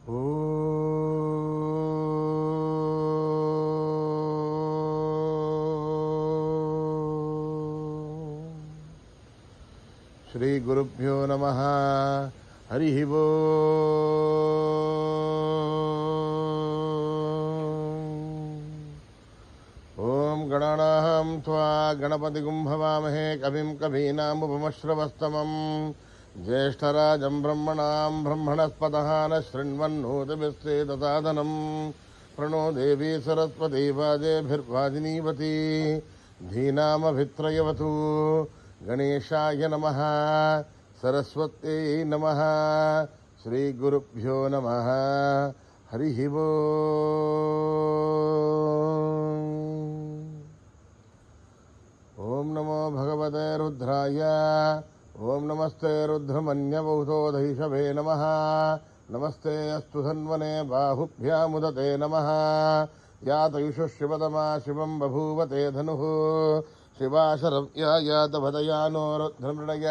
శ్రీ గురుభ్యో నమః. హరి ఓం. గణానాం త్వా గణపతిగుం భవామహే కవిం కవీనాముపమశ్రవస్తమం జ్యేష్ఠరాజం బ్రహ్మణాం బ్రహ్మణస్పతః న శృణ్వన్నోతిభిశ్చేదసాదనం ప్రణో దేవీ సరస్వతీ వాజేభిర్వాజినీవతి ధీనామభిత్రయవతు. గణేశాయ నమః. సరస్వత్యై నమః. శ్రీ గురుభ్యో నమః. హరి ఓం నమో భగవతే రుద్రాయ. ఓం నమస్తే రుద్రమన్యవౌతోధైషవే నమః. నమస్తే అస్తు ధన్వనే బాహుభ్యాముదతే నమః. యాతయుషు శివతమా శివం బభూవతే ధనుః. శివాశరవ్యాయాతభతయానో రుద్రమృడయ.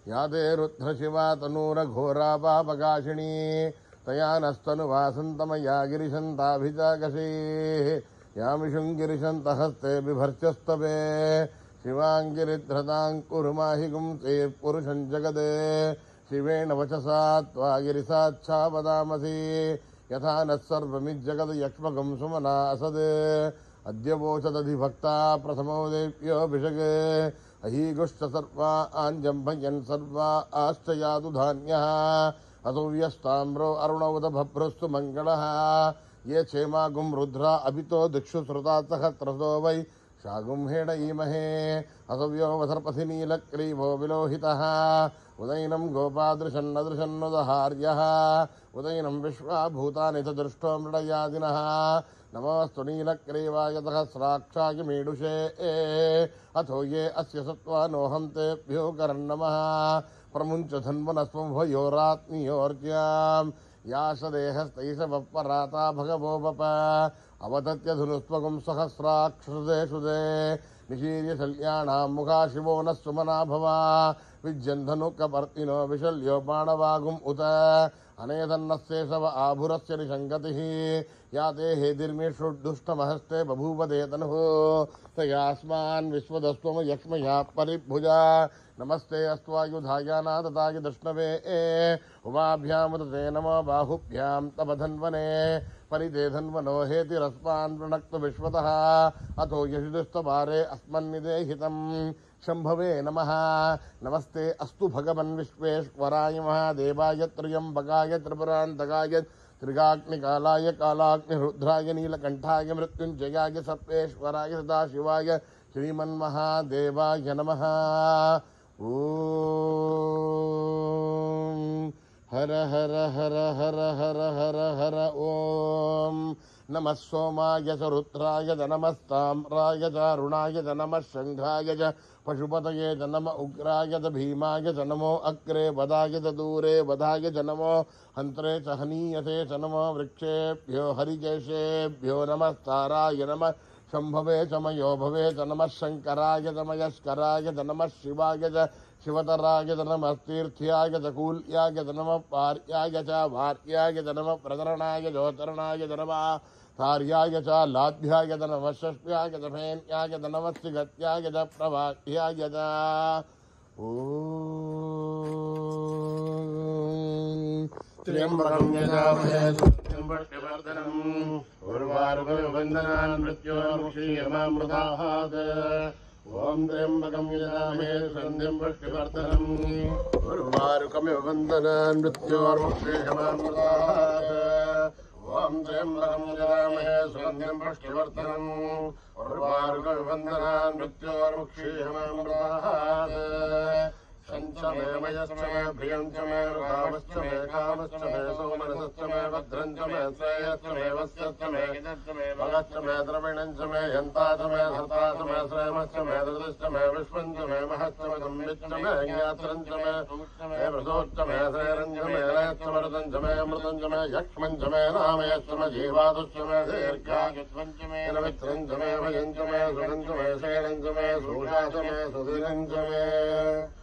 యాదే రుద్రశివా తనూరఘోరాపాపకాశినీ. తయా నస్తనువాసంతమయా గిరిశంతాభిజాగశే. యామిషుం గిరిశంతహస్తే బిభర్చస్తవే. శివాంగిరిధ్రతాం కురు మాహిగుం తే పురుషం జగదే. శివేణ వచసా త్వా గిరిసాచ్ఛావదామసి. యథా నస్సర్వమిజ్జగద్ యక్ష్మకం సుమనా అసద్. అద్యవోచదధిభక్తా ప్రథమో దేవ్యోభిషగే. అహీగుష్ట సర్వా ఆంజంభయన్ సర్వా ఆశ్చయాదు ధాన్యః. అసౌవ్యస్తామ్రో అరుణౌద భభ్రస్తు మంగళః. ये क्षेमागुं रुद्रा अभितो दिक्षु श्रुता सहस्रसो वै शागुं हेडयीमहे. असव्यो वसर्पथि नीलग्रीवो विलोहितः. उदयनं गोपादृशन्नदृशन्नुदहार्यः. उदयनं विश्वाभूतानि च दृष्टो मृडयादिनः. नमोऽस्तु नीलग्रीवाय सहस्राक्षाय मीडुषे. अथो ये अस्य सत्त्वानोऽहं तेभ्यो करन्नमः. प्रमुञ्च धन्वनस्वभयोरात्मीयोर्ज्याम्. यासदेहस्तैषवपराता भगवोपप. अवतत्यधुनुस्त्वगुं सहस्राक्षुदे निशीर्य शल्याणां मुखा शिवो नः सुमना भवा. विज्यन्धनुकपर्तिनो विशल्यो बाणवागुम् उत. अनेधन्नस्येषव आभुरस्य निषङ्गतिः. याते हेदिर्मिषुड्दुष्टमहस्ते बभूवदे तनुः. तयास्मान् विश्वदस्त्वम यक्ष्मया परिभुजा. नमस्ते अस्त्वायुधायानादताय दृष्णवे. उमाभ्यामुदते नमो बाहुभ्यां तव धन्वने. परिते धन्वनो हेतिरस्मान् प्रणक्तु विश्वतः. अथो यशिदुस्तवारे अस्मन्निदेहितम्. शम्भवे नमः. नमस्ते अस्तु भगवन् विश्वेश्वराय महादेवाय त्र्यम्बकाय त्रिपुरान्तकाय त्रिगाग्निकालाय कालाग्निरुद्राय नीलकण्ठाय मृत्युञ्जयाय सर्वेश्वराय सदाशिवाय श्रीमन्महादेवाय नमः. ओम हर हर हर हर हर हर हर ओम. नमः सोमाय च रुद्राय च नमस्ताम्राय च अरुणाय च नमः शंखाय च पशुपतये च नमः उग्राय च भीमाय च नमो अग्रे वदाय च दूरे वधाय च नमो हन्त्रे च हनीयसे च नमो वृक्षेभ्यो हरिकेशेभ्यो नमस्ताराय नमः. शंभवे च मयो भवे च नमः शंकराय च मयस्कराय च नमः शिवाय च शिवतराय च नमः तीर्थ्याय च कूल्याय च नमः पार्याय च भार्याय च नमः प्रतरणाय ज्योतरणाय च नमः कार्याय च लाभ्याय च नमः षष्ट्याय च फेन्याय च नमः सिगत्याय च प्रभाह्याय च. त्र्यम्बकं यजामहे सुगन्धिं पुष्टिवर्धनम्. उर्वारुकमिव मृत्योर्मुक्षीयमामृतात्. ओं त्र्यम्बकं यजामहे सुगन्धिं पुष्टिवर्धनम्. उर्वारुकमिव मृत्योर्मुक्षीयमामृतात्. ओं त्र्यम्बकं यजामहे सुगन्धिं पुष्टिवर्धनम्. उर्वारुकमिव मृत्योर्मुक्षीयमामृतात्. शंचमे मयश्च मे प्रियञ्च मे रुकावश्च मे कामश्च मे सोमनसश्च मे भद्रञ्च मे श्रेयश्च मे वस्यश्च मे भगश्च मे द्रविणञ्च मे यन्ता च मे धर्ता च मे श्रेमश्च मे धृतश्च मे विश्वञ्च मे महश्च मे संविच्च मे ज्ञात्रञ्च मे वृतोश्च मे श्रेरञ्च मे लयश्च मरुतञ्च मे अमृतञ्च मे यक्ष्मञ्च मे नामयश्च मे जीवादुश्च मे दीर्घायुष्वञ्च मे नमित्रञ्च मे भयञ्च मे सुरञ्च मे शैलञ्च मे सूषा च मे सुधीरञ्च मे.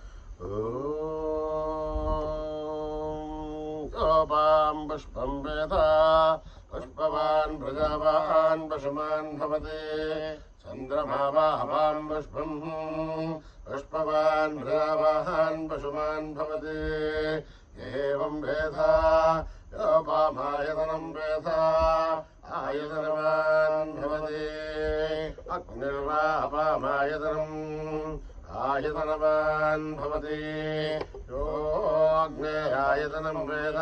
योपां पुष्पं वेद पुष्पवान् प्रजावान् पशुमान् भवति चन्द्रमा वाहवां पुष्पं पुष्पवान् प्रजावान् पशुमान् भवति एवं वेद योपामायतनं वेद आयतनवान् भवति अग्निर्वापामायतनम् आयतनवान् भवति योऽग्नेरायतनं वेद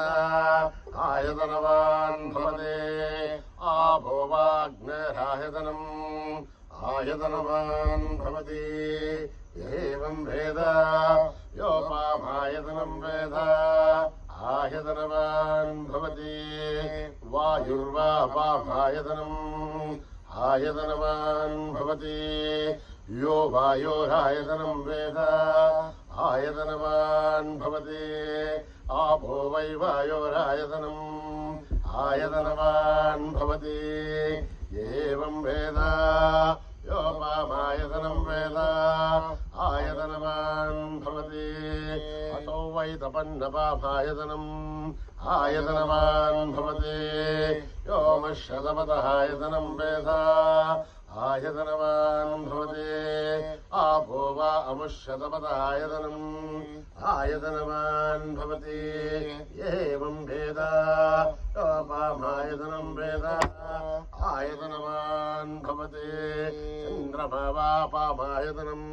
आयतनवान् भवति आपो वाग्नेरायतनम् आयतनवान् भवति एवं वेद योपामायतनं वेद आयतनवान् भवति वायुर्वापामायतनम् आयतनवान् भवति यो वायोरायतनं वेद आयतनवान् भवति आपो वै वायोरायतनम् आयतनवान् भवति एवं वेद योपामायतनं वेद आयतनवान् भवति असौ वै तपन्नपामायतनम् आयतनवान् भवति योमश्रतपतः आयतनं वेद आयतनवान् भवति आपो वा अमुष्यतपतः आयतनम् आयतनवान् भवति एवं वेद योपामायतनं वेद आयतनवान् भवति चन्द्रमा वापामायतनम्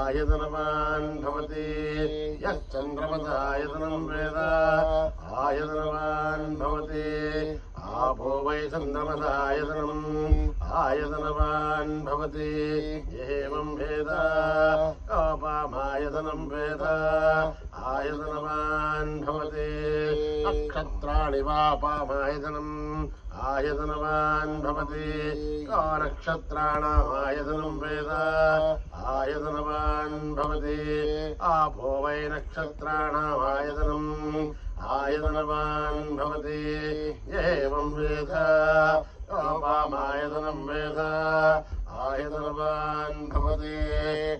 आयतनवान् भवति यश्चन्द्रमसः आयतनं वेद आयतनवान् भवति आपो वै चन्द्रमसः आयतनम् आयतनवान् भवति एवं वेद योपामायतनं वेद आयतनवान् भवति नक्षत्राणि वापामायतनम् आयतनवान् भवति नक्षत्राणाम् आयतनं वेद आयतनवान् भवति आपो वै नक्षत्राणाम् आयतनम् आयतनवान् भवति एवं वेद योपामायतनं वेद आयतनवान् भवति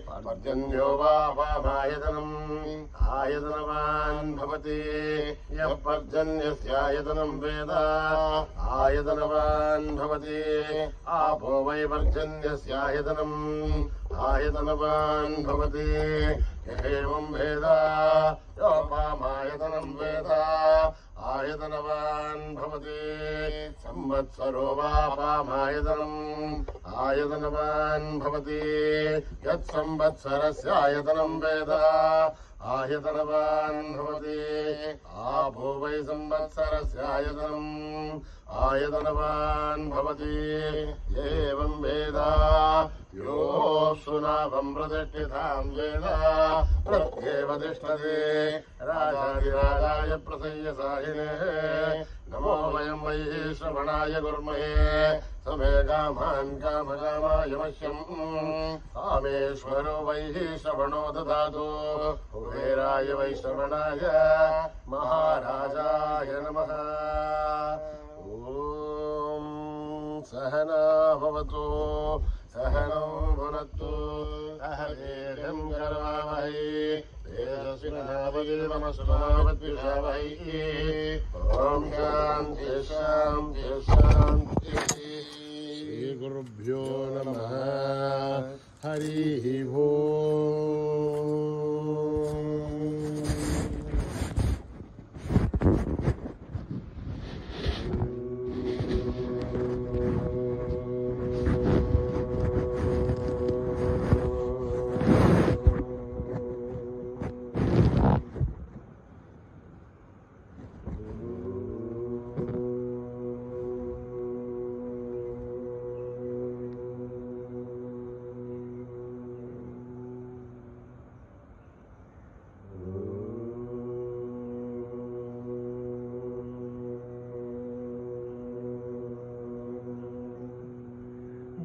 पर्जन्यो वापामायतनम् आयतनवान् भवति यः पर्जन्यस्यायतनं वेद आयतनवान् भवति आपो वै पर्जन्यस्यायतनम् आयतनवान् भवति एवं वेद योपामायतनं वेद आयतनवान् भवति संवत्सरो वापामायतनम् आयतनवान् भवति यत्संवत्सरस्य आयतनं वेद आयतनवान् भवति आपो वै संवत्सरस्य आयतनम् आयतनवान् भवति एवं वेद यो सुनाभं प्रतिष्ठितां वेद प्रत्येव तिष्ठति राजाधिराजाय प्रसय्यसायिने नमो वयं वै श्रवणाय कुर्महे समे कामान् कामकामाय मह्यम् कामेश्वरो वै श्रवणो ददातु कुबेराय वै श्रवणाय महाराजाय नमः। ॐ सहना भवतु सहनौ भुनक्तु सह वीर्यं करवावहै तेजस्विनावधीतमस्तु ॐ शान्ति शान्ति शान्तिः। श्रीगुरुभ्यो नमः। हरिः ओम्।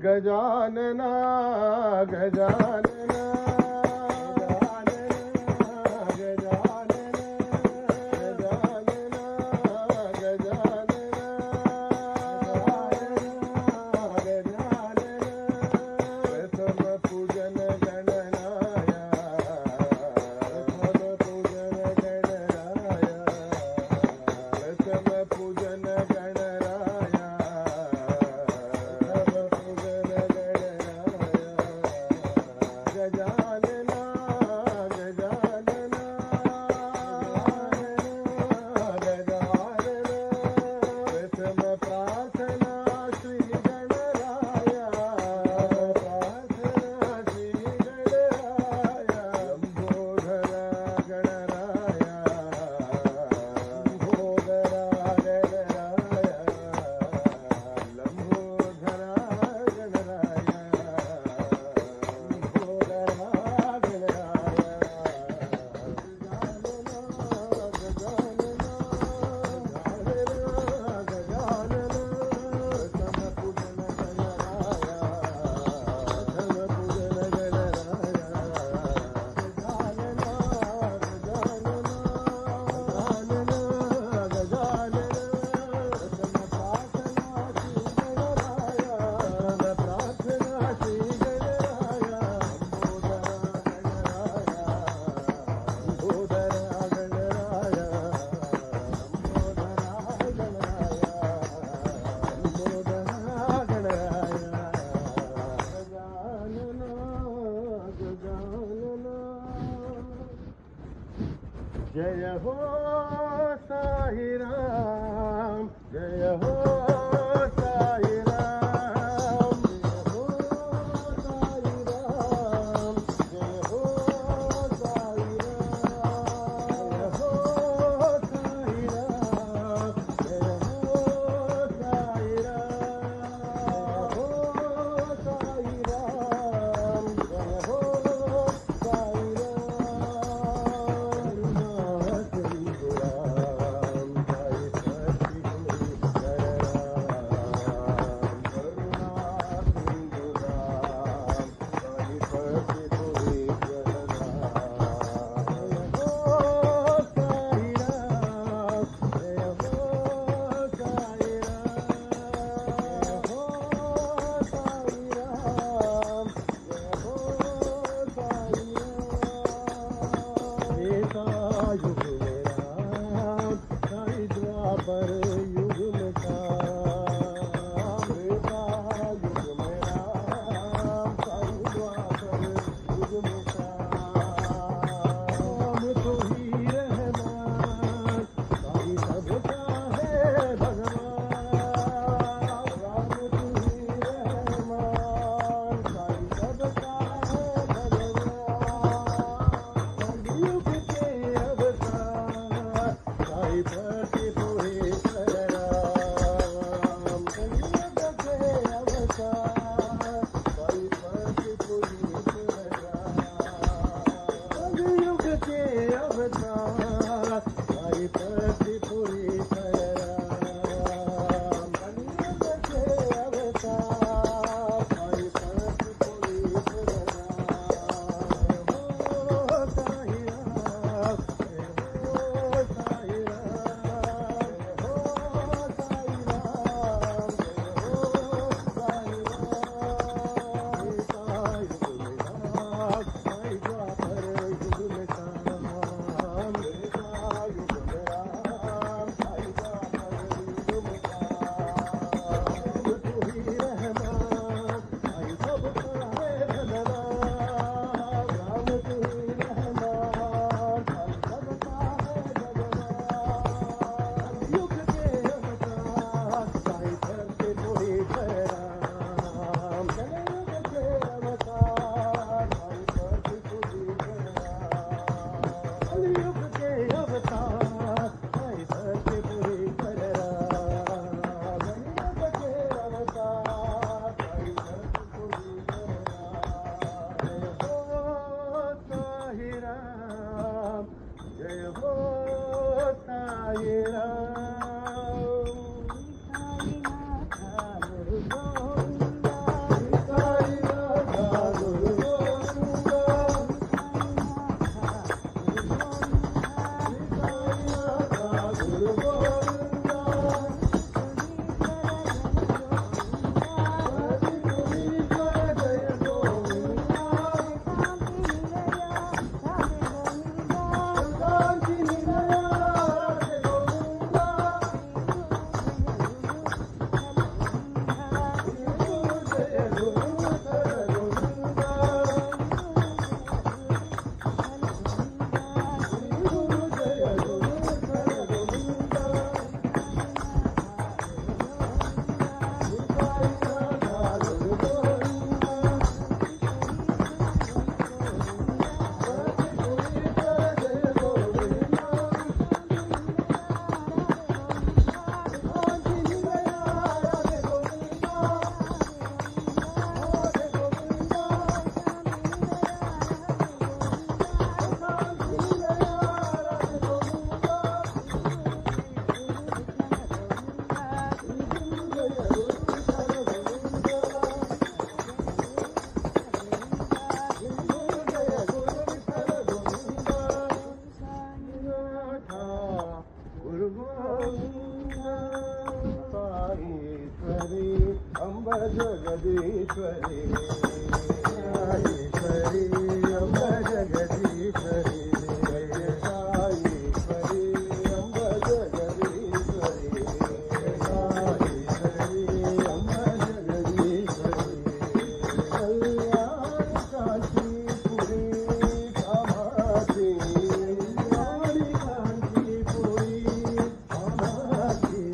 गजानना गजानना जय हो साई राम, जय हो साई राम, जय हो साई राम, जय हो साई राम, जय हो साई राम, जय हो साई राम, जय हो साई राम, जय हो साई पर युग में राम, त्रेता युग में राम, द्वापर युग में राम, तो ही रहमान साई सबका है भगवान, राम तू ही रहमान साई सबका है भगवान, युग के अवतार साई प्रति సాయేశ్వరి అంబ జగదీశ్వరి సాయేశ్వరి అంబ జగదీశ్వరి సాయేశ్వరి అంబ జగదీశ్వరి సాయేశ్వరి అంబ జగదీశ్వరి కళ్యాణ కాశీపురి కామాక్షి కాంచీపురి కామాక్షి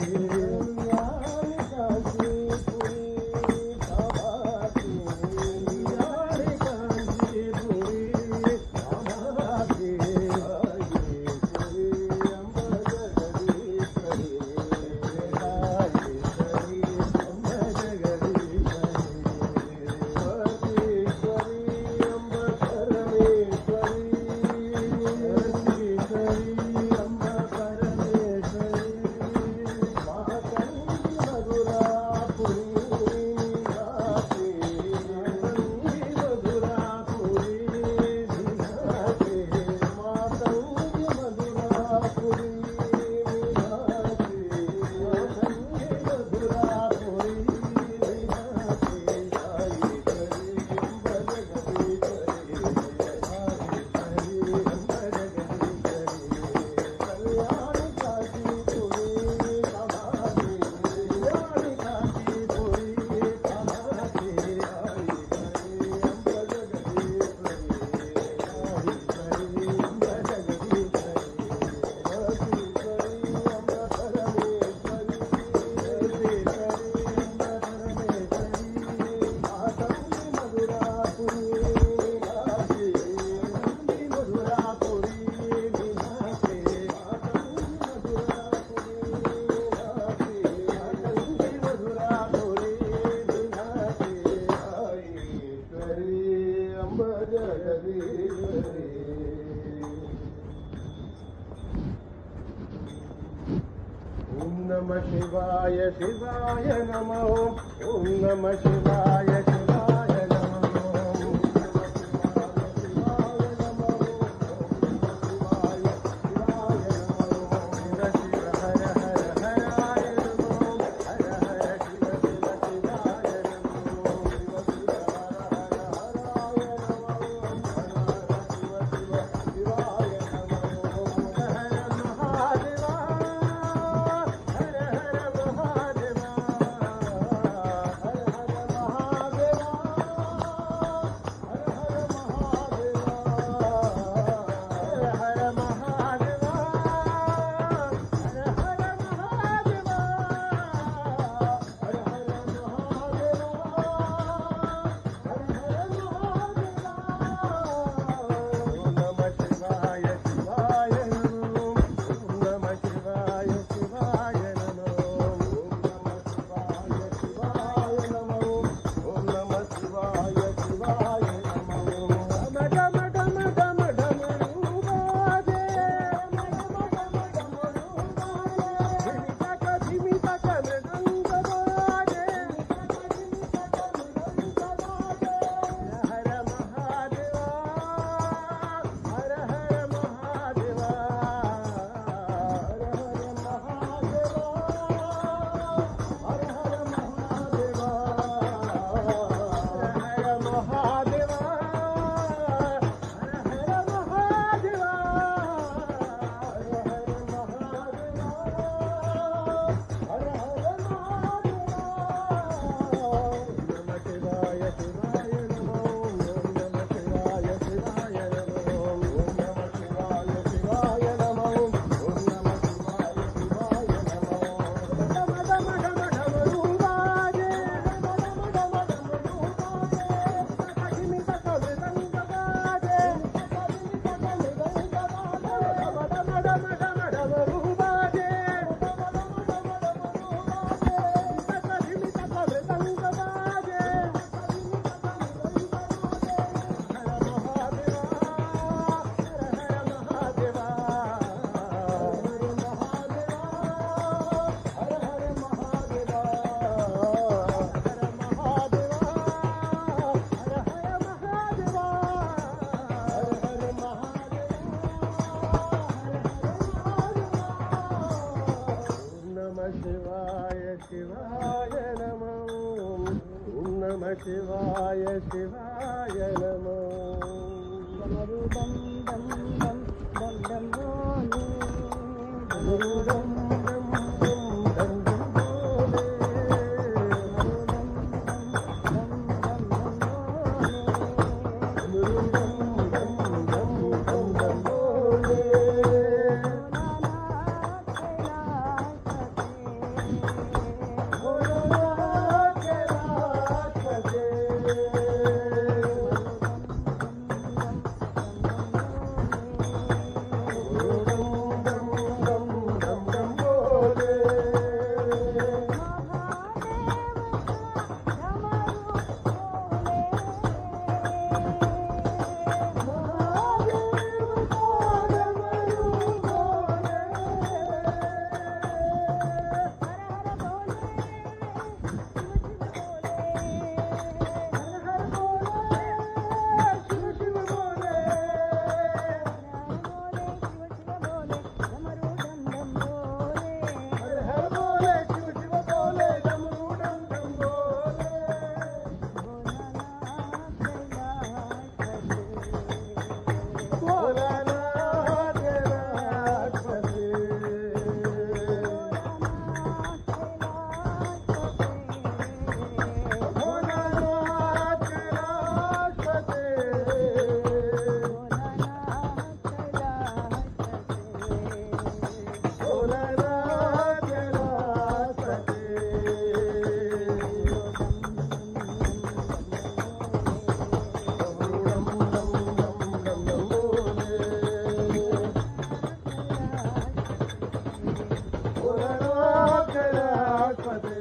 ఓం నమః శివాయ శివాయ నమః ఓం నమః శివాయ శివాయ నమః ఓం నమః శివాయ శివాయ నమః ఓం నమః శివాయ శివాయ నమః శివ హర హర హరాయ నమః హర హర శివ శివ శివాయ నమః శివ శివ హర హర హరాయ నమః హర హర శివ శివ శివాయ నమః హర హర మహాదేవ హర హర మహాదేవ హర హర మహాదేవ शिवाय नमः ओम नमः शिवाय शिवाय नमः डमरू बम बम बम बम बम बोले डमरू बम बम बम बम बम बोले डमरू बम बम बम बम बम बोले भोलानाथ कैलाशपते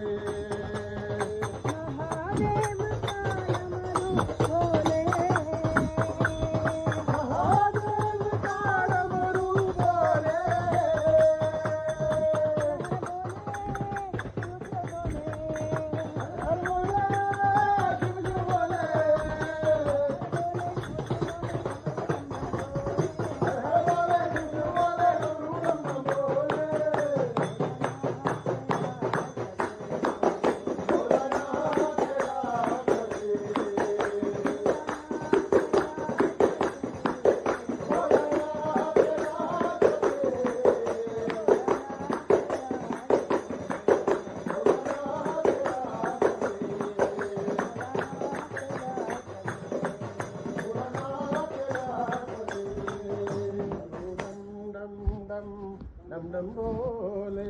डम डम बोले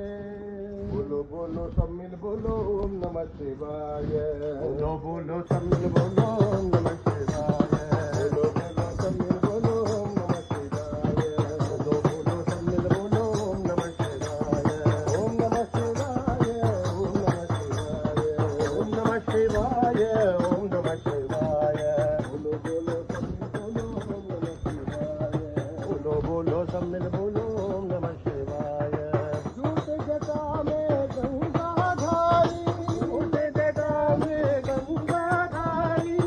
बोलो बोलो सब मिल बोलो ओम नमः शिवाय बोलो बोलो सब मिल बोलो ओम नमः शिवाय बोलो बोलो सब मिल बोलो ओम नमः शिवाय बोलो बोलो सब मिल बोलो ओम नमः शिवाय ओम नमः शिवाय ओम नमः शिवाय ओम नमः शिवाय ओम नमः शिवाय बोलो बोलो सब मिल बोलो ओम नमः शिवाय बोलो बोलो सब मिल बोलो ओम नमः शिवाय झूठ जटा में गंगा धारी झूठ जटा में गंगा धारी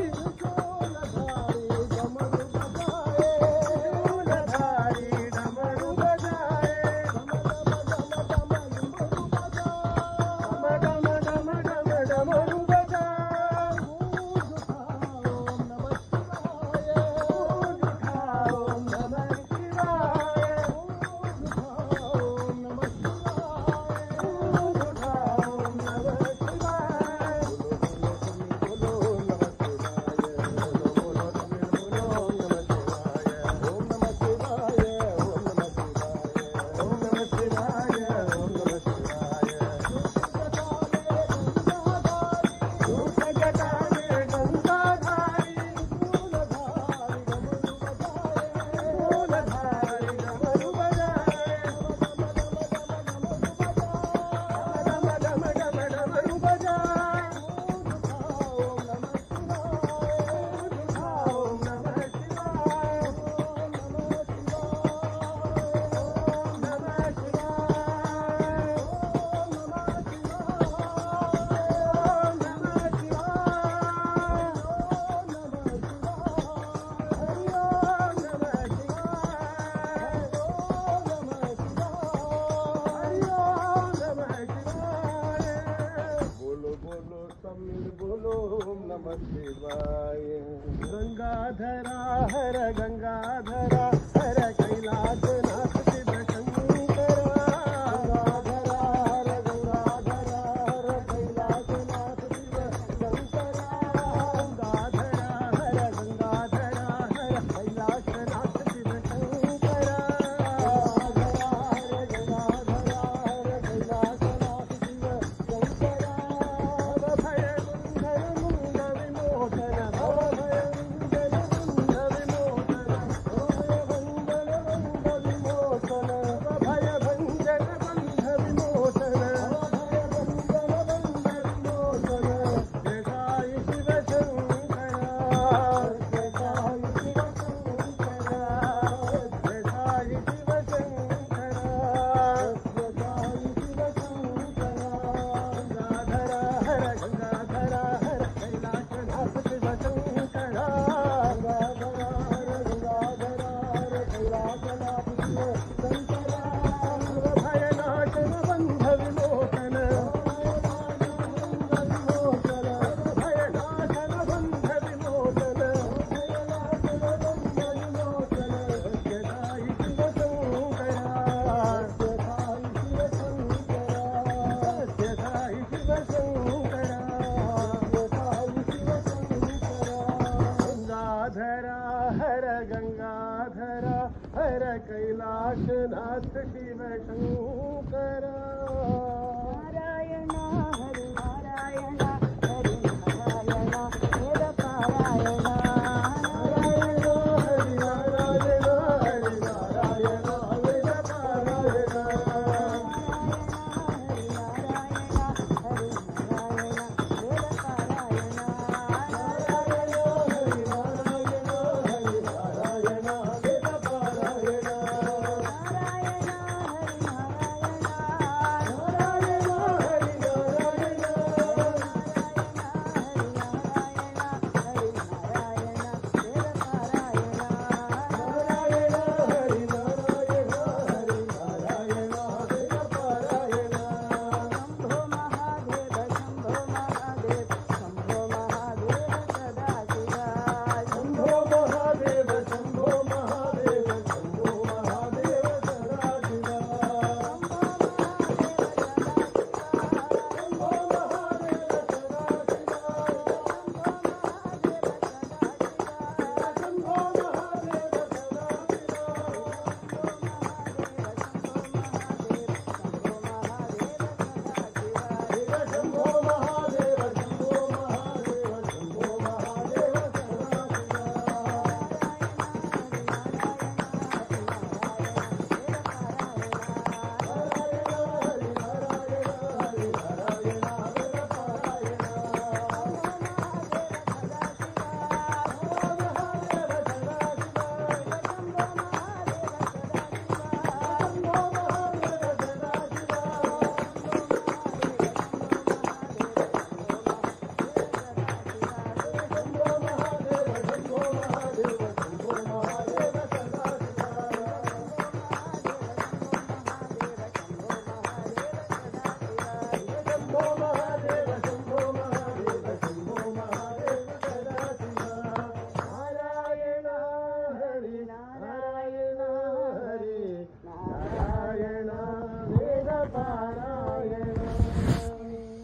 शिवाय गंगाधरा हर गंगाधरा हर कैलासनाथ शिव शंकरा गंगाधरा हर गंगाधरा हर कैलासनाथ शिव शंकरा गंगाधरा हर गंगाधरा हर कैलासनाथ शिव शंकरा गंगाधरा हर गंगाधरा हर कैलासनाथ शिव शंकरा गंगाधरा हर कैलासनाथ शिव शंकरा नारायण हरि नारायण हरि नारायण वेद पारायण नारायण हरि नारायण हरि नारायण वेद पारायण हरि नारायण हरि नारायण वेद पारायण नारायण हरि नारायण हरि नारायण वेद पारायण नारायण हरि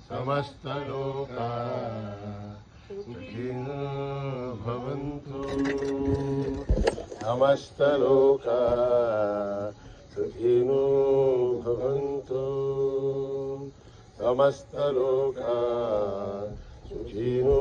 समस्तलोका सुखिनो भवन्तु समस्तलोका सुखिनो भवन्तु समस्तलोका सुखिनो